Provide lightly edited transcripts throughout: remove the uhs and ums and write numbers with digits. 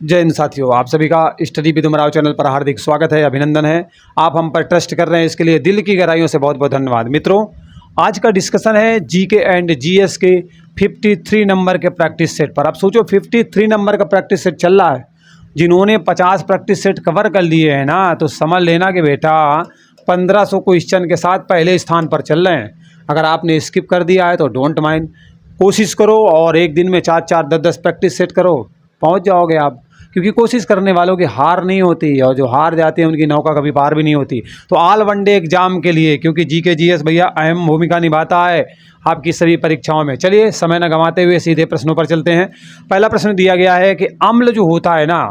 जय हिंद साथियों, आप सभी का स्टडी विद उमराव चैनल पर हार्दिक स्वागत है, अभिनंदन है। आप हम पर ट्रस्ट कर रहे हैं, इसके लिए दिल की गहराइयों से बहुत बहुत धन्यवाद। मित्रों, आज का डिस्कशन है जीके एंड जीएस के 53 नंबर के प्रैक्टिस सेट पर। आप सोचो 53 नंबर का प्रैक्टिस सेट चल रहा है। जिन्होंने 50 प्रैक्टिस सेट कवर कर लिए हैं ना, तो समझ लेना कि बेटा 1500 क्वेश्चन के साथ पहले स्थान पर चल रहे हैं। अगर आपने स्किप कर दिया है तो डोंट माइंड, कोशिश करो और एक दिन में 4-4, 10-10 प्रैक्टिस सेट करो, पहुंच जाओगे आप। क्योंकि कोशिश करने वालों की हार नहीं होती, और जो हार जाते हैं उनकी नौका कभी पार भी नहीं होती। तो ऑल वनडे एग्जाम के लिए, क्योंकि जीके जीएस भैया अहम भूमिका निभाता है आपकी सभी परीक्षाओं में। चलिए समय न गंवाते हुए सीधे प्रश्नों पर चलते हैं। पहला प्रश्न दिया गया है कि अम्ल जो होता है ना,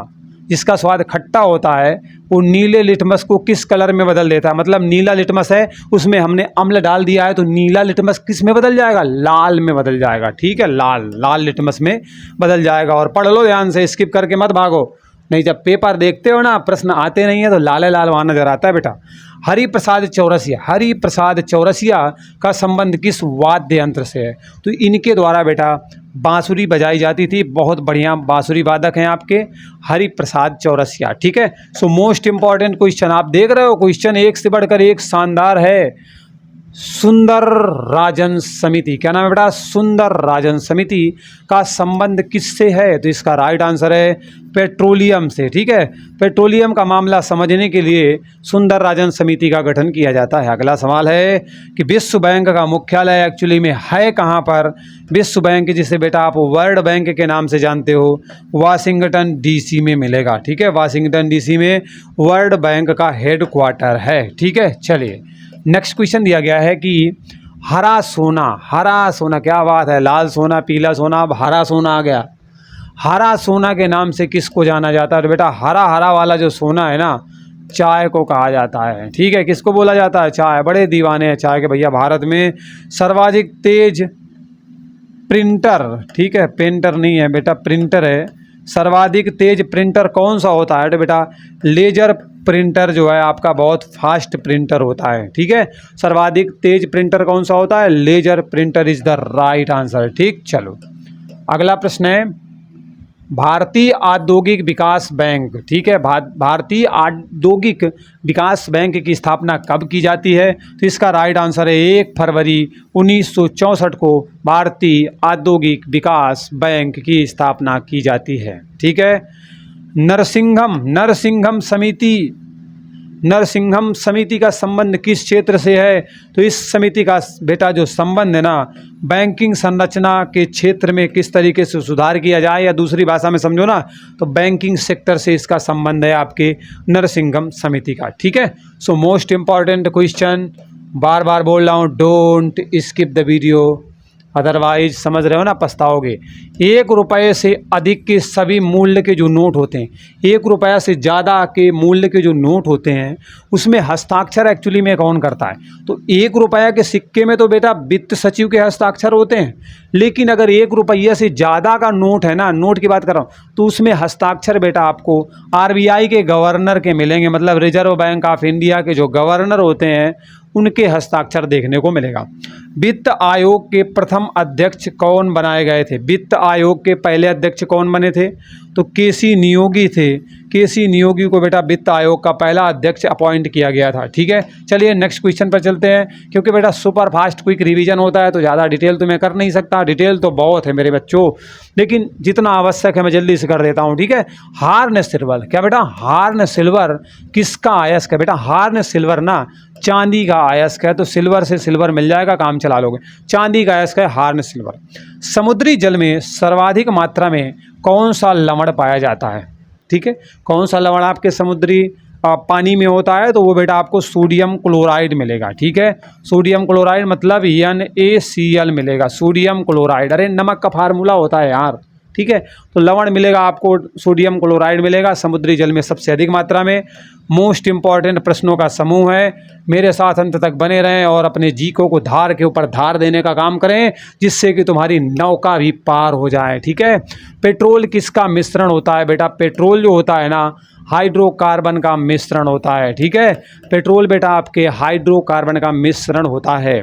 जिसका स्वाद खट्टा होता है, वो नीले लिटमस को किस कलर में बदल देता है। मतलब नीला लिटमस है, उसमें हमने अम्ल डाल दिया है, तो नीला लिटमस किस में बदल जाएगा? लाल में बदल जाएगा। ठीक है, लाल लिटमस में बदल जाएगा। और पढ़ लो ध्यान से, स्किप करके मत भागो, नहीं जब पेपर देखते हो ना, प्रश्न आते नहीं है तो लाल लाल वहाँ नजर आता है बेटा। हरिप्रसाद चौरसिया का संबंध किस वाद्य यंत्र से है? तो इनके द्वारा बेटा बांसुरी बजाई जाती थी। बहुत बढ़िया बांसुरी वादक हैं आपके हरिप्रसाद चौरसिया। ठीक है, सो मोस्ट इंपॉर्टेंट क्वेश्चन आप देख रहे हो, क्वेश्चन एक से बढ़कर एक शानदार है। सुंदर राजन समिति, क्या नाम है बेटा? सुंदर राजन समिति का संबंध किससे है? तो इसका राइट आंसर है पेट्रोलियम से। ठीक है, पेट्रोलियम का मामला समझने के लिए सुंदर राजन समिति का गठन किया जाता है। अगला सवाल है कि विश्व बैंक का मुख्यालय एक्चुअली में है कहाँ पर? विश्व बैंक, जिसे बेटा आप वर्ल्ड बैंक के नाम से जानते हो, वाशिंगटन डीसी में मिलेगा। ठीक है, वाशिंगटन डीसी में वर्ल्ड बैंक का हेड क्वार्टर है। ठीक है, चलिए नेक्स्ट क्वेश्चन दिया गया है कि हरा सोना, क्या बात है, लाल सोना, पीला सोना, अब हरा सोना आ गया। हरा सोना के नाम से किसको जाना जाता है? तो बेटा हरा वाला जो सोना है ना, चाय को कहा जाता है। ठीक है, किसको बोला जाता है? चाय। बड़े दीवाने हैं चाय के भैया। भारत में सर्वाधिक तेज प्रिंटर, ठीक है, पेंटर नहीं है बेटा, प्रिंटर है। सर्वाधिक तेज प्रिंटर कौन सा होता है? तो बेटा लेजर प्रिंटर जो है आपका बहुत फास्ट प्रिंटर होता है। ठीक है, सर्वाधिक तेज प्रिंटर कौन सा होता है? Laser printer is the right answer. ठीक, चलो अगला प्रश्न है भारतीय औद्योगिक विकास बैंक। ठीक है, भारतीय औद्योगिक विकास बैंक की स्थापना कब की जाती है? तो इसका राइट आंसर है 1 फरवरी 1964 को भारतीय औद्योगिक विकास बैंक की स्थापना की जाती है। ठीक है, नरसिंघम समिति का संबंध किस क्षेत्र से है? तो इस समिति का बेटा जो संबंध है ना, बैंकिंग संरचना के क्षेत्र में किस तरीके से सुधार किया जाए, या दूसरी भाषा में समझो ना तो बैंकिंग सेक्टर से इसका संबंध है आपके नरसिंघम समिति का। ठीक है, सो मोस्ट इंपॉर्टेंट क्वेश्चन, बार बार बोल रहा हूँ, don't skip the video, otherwise समझ रहे हो ना, पछताओगे। 1 रुपये से अधिक के सभी मूल्य के जो नोट होते हैं, 1 रुपया से ज़्यादा के मूल्य के जो नोट होते हैं, उसमें हस्ताक्षर एक्चुअली में कौन करता है? तो 1 रुपया के सिक्के में तो बेटा वित्त सचिव के हस्ताक्षर होते हैं, लेकिन अगर 1 रुपया से ज़्यादा का नोट है ना, नोट की बात कर रहा हूँ, तो उसमें हस्ताक्षर बेटा आपको आरबीआई के गवर्नर के मिलेंगे। मतलब रिजर्व बैंक ऑफ इंडिया के जो गवर्नर होते हैं उनके हस्ताक्षर देखने को मिलेगा। वित्त आयोग के प्रथम अध्यक्ष कौन बनाए गए थे? वित्त आयोग के पहले अध्यक्ष कौन बने थे? तो केसी नियोगी थे। केसी नियोगी को बेटा वित्त आयोग का पहला अध्यक्ष अपॉइंट किया गया था। ठीक है, चलिए नेक्स्ट क्वेश्चन पर चलते हैं। क्योंकि बेटा सुपर फास्ट क्विक रिवीजन होता है तो ज़्यादा डिटेल तो मैं कर नहीं सकता, डिटेल तो बहुत है मेरे बच्चों, लेकिन जितना आवश्यक है मैं जल्दी से कर देता हूँ। ठीक है, हार्न सिल्वर, क्या बेटा हार्न सिल्वर किसका अयस्क है? बेटा हार्न सिल्वर ना चांदी का अयस्क है, तो सिल्वर से सिल्वर मिल जाएगा, काम चला लोगे। चांदी का अयस्क है हार्न सिल्वर। समुद्री जल में सर्वाधिक मात्रा में कौन सा लवण पाया जाता है? ठीक है, कौन सा लवण आपके समुद्री पानी में होता है? तो वो बेटा आपको सोडियम क्लोराइड मिलेगा। ठीक है, सोडियम क्लोराइड मतलब NaCl मिलेगा, सोडियम क्लोराइड। अरे नमक का फार्मूला होता है यार। ठीक है, तो लवण मिलेगा आपको, सोडियम क्लोराइड मिलेगा समुद्री जल में सबसे अधिक मात्रा में। मोस्ट इंपॉर्टेंट प्रश्नों का समूह है, मेरे साथ अंत तक बने रहें और अपने जीको को धार के ऊपर धार देने का काम करें, जिससे कि तुम्हारी नौका भी पार हो जाए। ठीक है, पेट्रोल किसका मिश्रण होता है बेटा? पेट्रोल जो होता है ना, हाइड्रोकार्बन का मिश्रण होता है। ठीक है, पेट्रोल बेटा आपके हाइड्रोकार्बन का मिश्रण होता है।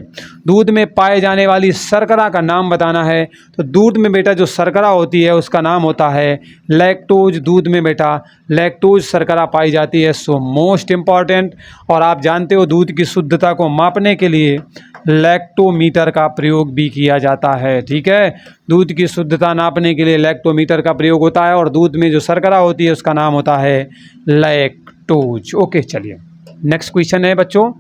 दूध में पाए जाने वाली शर्करा का नाम बताना है, तो दूध में बेटा जो शर्करा होती है उसका नाम होता है लैक्टोज। दूध में बेटा लैक्टोज शर्करा पाई जाती है। सो मोस्ट इम्पॉर्टेंट, और आप जानते हो दूध की शुद्धता को मापने के लिए लैक्टोमीटर का प्रयोग भी किया जाता है। ठीक है, दूध की शुद्धता नापने के लिए लैक्टोमीटर का प्रयोग होता है, और दूध में जो शर्करा होती है उसका नाम होता है लैक्टोज। ओके, चलिए नेक्स्ट क्वेश्चन है बच्चों,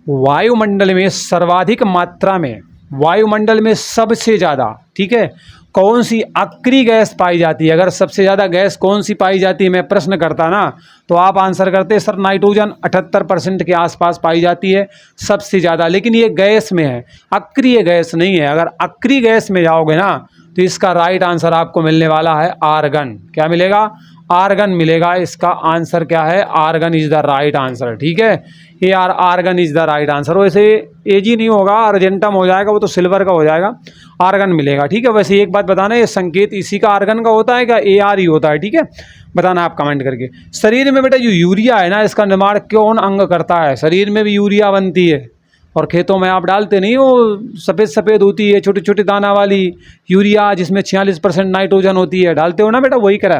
वायुमंडल में सर्वाधिक मात्रा में, वायुमंडल में सबसे ज़्यादा, ठीक है, कौन सी अक्रिय गैस पाई जाती है? अगर सबसे ज़्यादा गैस कौन सी पाई जाती है, मैं प्रश्न करता ना, तो आप आंसर करते सर नाइट्रोजन 78% के आसपास पाई जाती है सबसे ज़्यादा, लेकिन ये गैस में है, अक्रिय गैस नहीं है। अगर अक्रिय गैस में जाओगे ना तो इसका राइट आंसर आपको मिलने वाला है आर्गन। क्या मिलेगा? आर्गन मिलेगा। इसका आंसर क्या है? Argon is the right answer. ठीक है, ये argon is the right answer. वैसे एजी नहीं होगा, अर्जेंटम हो जाएगा, वो तो सिल्वर का हो जाएगा, आर्गन मिलेगा। ठीक है, वैसे एक बात बताना, ये संकेत इसी का आर्गन का होता है क्या AR ही होता है? ठीक है, बताना आप कमेंट करके। शरीर में बेटा जो यूरिया है ना, इसका निर्माण कौन अंग करता है? शरीर में भी यूरिया बनती है, और खेतों में आप डालते नहीं हो, सफ़ेद सफ़ेद होती है छोटी छोटी दाना वाली यूरिया, जिसमें 46% नाइट्रोजन होती है, डालते हो ना बेटा, वही करा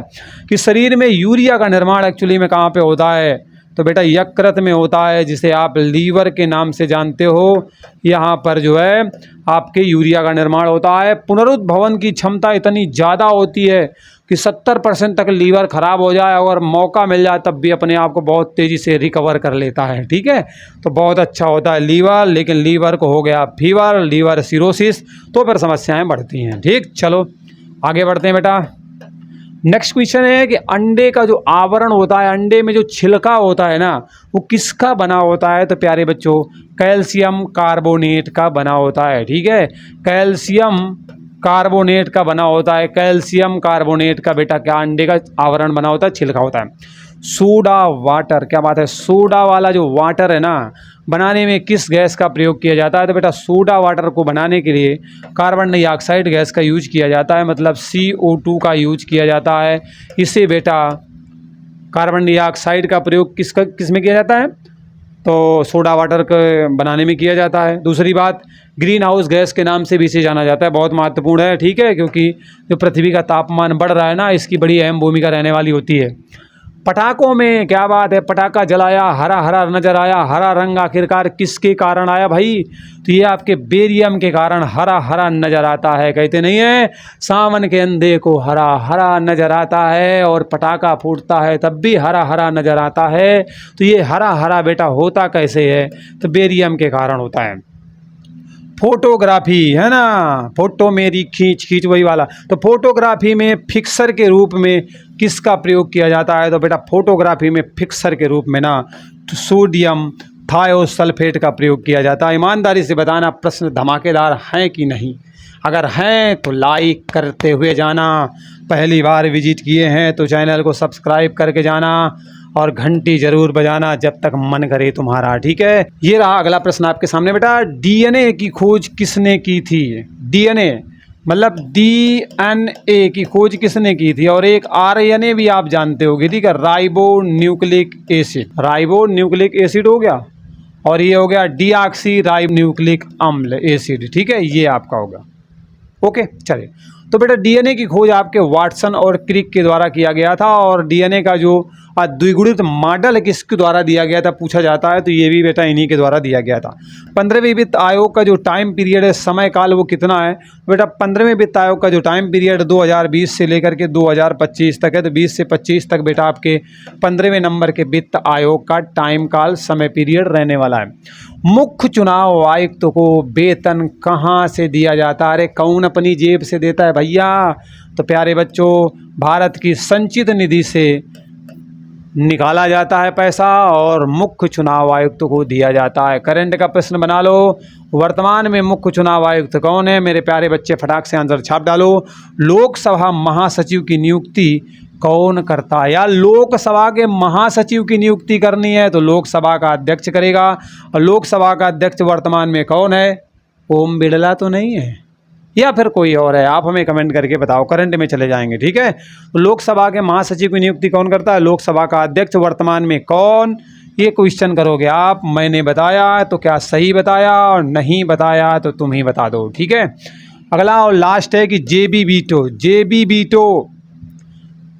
कि शरीर में यूरिया का निर्माण एक्चुअली में कहाँ पे होता है? तो बेटा यकृत में होता है, जिसे आप लीवर के नाम से जानते हो। यहाँ पर जो है आपके यूरिया का निर्माण होता है। पुनरुद्भवन की क्षमता इतनी ज़्यादा होती है कि 70% तक लीवर ख़राब हो जाए और मौका मिल जाए तब भी अपने आप को बहुत तेज़ी से रिकवर कर लेता है। ठीक है, तो बहुत अच्छा होता है लीवर, लेकिन लीवर को हो गया फीवर, लीवर सिरोसिस, तो फिर समस्याएं बढ़ती हैं। ठीक, चलो आगे बढ़ते हैं बेटा। नेक्स्ट क्वेश्चन है कि अंडे का जो आवरण होता है, अंडे में जो छिलका होता है ना, वो किसका बना होता है? तो प्यारे बच्चों कैल्शियम कार्बोनेट का बना होता है। ठीक है, कैल्शियम कार्बोनेट का बना होता है। कैल्शियम कार्बोनेट का बेटा क्या अंडे का आवरण बना होता है? छिलका होता है। सोडा वाटर, क्या बात है, सोडा वाला जो वाटर है ना, बनाने में किस गैस का प्रयोग किया जाता है? तो बेटा सोडा वाटर को बनाने के लिए कार्बन डाइऑक्साइड गैस का यूज किया जाता है, मतलब CO2 का यूज किया जाता है। इससे बेटा कार्बन डाइऑक्साइड का प्रयोग किस में किया जाता है? तो सोडा वाटर के बनाने में किया जाता है। दूसरी बात, ग्रीन हाउस गैस के नाम से भी इसे जाना जाता है, बहुत महत्वपूर्ण है। ठीक है, क्योंकि जो पृथ्वी का तापमान बढ़ रहा है ना, इसकी बड़ी अहम भूमिका रहने वाली होती है। पटाखों में क्या बात है, पटाखा जलाया, हरा हरा नजर आया, हरा रंग आखिरकार किसके कारण आया भाई? तो ये आपके बेरियम के कारण हरा हरा नजर आता है। कहते नहीं है सावन के अंधे को हरा हरा नजर आता है, और पटाखा फूटता है तब भी हरा हरा नजर आता है। तो ये हरा हरा बेटा होता कैसे है? तो बेरियम के कारण होता है। फोटोग्राफी है ना, फोटो मेरी खींच खींच वही वाला, तो फोटोग्राफी में फिक्सर के रूप में किसका प्रयोग किया जाता है? तो बेटा फोटोग्राफी में फिक्सर के रूप में ना तो सोडियम थायोसल्फेट का प्रयोग किया जाता है। ईमानदारी से बताना प्रश्न धमाकेदार हैं कि नहीं? अगर हैं तो लाइक करते हुए जाना, पहली बार विजिट किए हैं तो चैनल को सब्सक्राइब करके जाना, और घंटी जरूर बजाना जब तक मन करे तुम्हारा। ठीक है, ये रहा अगला प्रश्न आपके सामने बेटा। DNA की खोज किसने की थी? DNA मतलब DNA की खोज किसने की थी? और एक RNA भी आप जानते होगे, ठीक है, ribo nucleic acid, ribo nucleic acid हो गया, और ये हो गया डीऑक्सी राइबो न्यूक्लिक अम्ल एसिड। ठीक है, ये आपका होगा। ओके, चलिए, तो बेटा DNA की खोज आपके वाटसन और क्रिक के द्वारा किया गया था, और DNA का जो द्विगुणित मॉडल किसके द्वारा दिया गया था पूछा जाता है, तो ये भी बेटा इन्हीं के द्वारा दिया गया था। 15वें वित्त आयोग का जो टाइम पीरियड है, समय काल, वो कितना है? बेटा 15वें वित्त आयोग का जो टाइम पीरियड 2020 से लेकर के 2025 तक है, तो 20 से 25 तक बेटा आपके 15वें नंबर के वित्त आयोग का टाइम काल, समय पीरियड रहने वाला है। मुख्य चुनाव आयुक्त को वेतन कहाँ से दिया जाता है? अरे कौन अपनी जेब से देता है भैया? तो प्यारे बच्चों भारत की संचित निधि से निकाला जाता है पैसा, और मुख्य चुनाव आयुक्त को दिया जाता है। करंट का प्रश्न बना लो, वर्तमान में मुख्य चुनाव आयुक्त कौन है? मेरे प्यारे बच्चे फटाक से आंसर छाप डालो। लोकसभा महासचिव की नियुक्ति कौन करता है? या लोकसभा के महासचिव की नियुक्ति करनी है तो लोकसभा का अध्यक्ष करेगा, और लोकसभा का अध्यक्ष वर्तमान में कौन है? ओम बिड़ला तो नहीं है, या फिर कोई और है, आप हमें कमेंट करके बताओ। करंट में चले जाएंगे, ठीक है। तो लोकसभा के महासचिव की नियुक्ति कौन करता है? लोकसभा का अध्यक्ष वर्तमान में कौन? ये क्वेश्चन करोगे आप। मैंने बताया तो क्या सही बताया, और नहीं बताया तो तुम ही बता दो, ठीक है। अगला और लास्ट है कि जेबी वीटो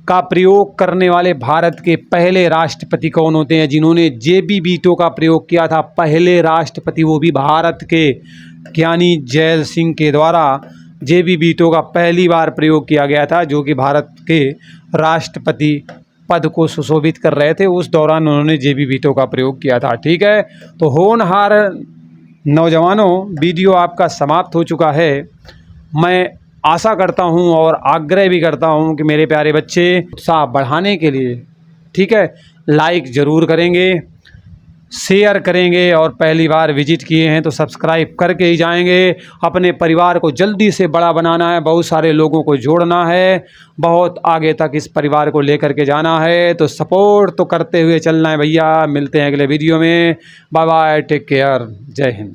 का प्रयोग करने वाले भारत के पहले राष्ट्रपति कौन होते हैं? जिन्होंने जेबी वीटो का प्रयोग किया था, पहले राष्ट्रपति, वो भी भारत के, ज्ञानी जैल सिंह के द्वारा जेबी वीटो का पहली बार प्रयोग किया गया था, जो कि भारत के राष्ट्रपति पद को सुशोभित कर रहे थे। उस दौरान उन्होंने जेबी वीटो का प्रयोग किया था, ठीक है। तो होनहार नौजवानों, वीडियो आपका समाप्त हो चुका है। मैं आशा करता हूं और आग्रह भी करता हूं कि मेरे प्यारे बच्चे उत्साह बढ़ाने के लिए, ठीक है, लाइक ज़रूर करेंगे, शेयर करेंगे, और पहली बार विजिट किए हैं तो सब्सक्राइब करके ही जाएंगे। अपने परिवार को जल्दी से बड़ा बनाना है, बहुत सारे लोगों को जोड़ना है, बहुत आगे तक इस परिवार को लेकर के जाना है। तो सपोर्ट तो करते हुए चलना है भैया। मिलते हैं अगले वीडियो में। बाय बाय, टेक केयर, जय हिंद।